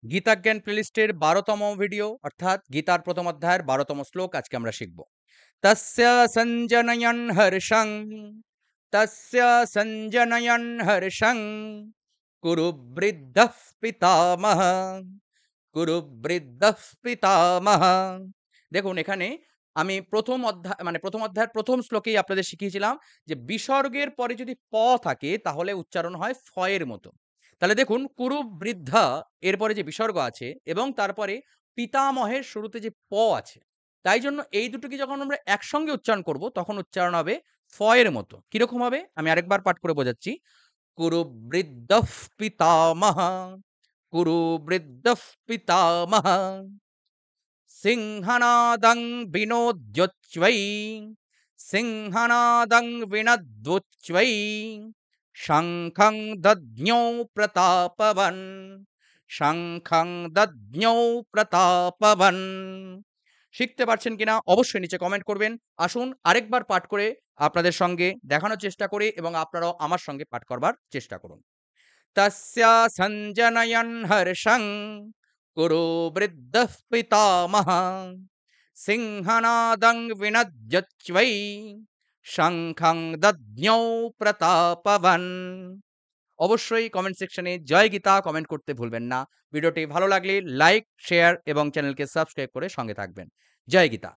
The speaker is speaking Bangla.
গীতা জ্ঞান প্লেলিস্টের ১২তম ভিডিও অর্থাৎ গীতার প্রথম অধ্যায়ের ১২তম শ্লোক আজকে আমরা শিখব। তস্য সঞ্জনয়ন হর্ষং তস্য সঞ্জনয়ন হর্ষং কুরু বৃদ্ধঃ পিতামহ কুরু বৃদ্ধঃ পিতামহ। দেখুন এখানে আমি প্রথম অধ্যায়ের প্রথম শ্লোকেই আপনাদের শিখিয়েছিলাম যে বিসর্গের পরে যদি প থাকে তাহলে উচ্চারণ হয় ফ এর মতো। তাহলে দেখুন কুরু বৃদ্ধা এরপরে যে বিসর্গ আছে এবং তারপরে পিতামহের শুরুতে যে প আছে। তাই জন্য এই দুটোকে যখন আমরা একসঙ্গে উচ্চারণ করব তখন উচ্চারণ হবে ফ এর মতো। কিরকম হবে? আমি আরেকবার পাঠ করে বোঝাচ্ছি। কুরু বৃদ্ধঃ পিতামহ কুরু বৃদ্ধঃ পিতামহ সিংহনাদং বিনোদ্যোচ্ছ্বৈ সিংহনাদং বিনদ্যোচ্ছ্বৈ শঙ্খং দধ্ন্যৌ প্রতাপবন শঙ্খং দধ্ন্যৌ প্রতাপবন। শিখতে পারছেন কিনা অবশ্যই নিচে কমেন্ট করবেন। আসুন আরেকবার পাঠ করে আপনাদের সঙ্গে দেখানোর চেষ্টা করি এবং আপনারাও আমার সঙ্গে পাঠ করবার চেষ্টা করুন। তস্য সঞ্জনয়ন হর্ষং কুরু বৃদ্ধঃ পিতামহ সিংহনাদং বিনদ্যোচ্ছ্বৈ শঙ্খং দধ্ন্যৌ প্রতাপবন। অবশ্যই কমেন্ট সেকশনে জয় গীতা কমেন্ট করতে ভুলবেন না। ভিডিওটি ভালো লাগলে লাইক, শেয়ার এবং চ্যানেলকে সাবস্ক্রাইব করে সঙ্গে থাকবেন। জয় গীতা।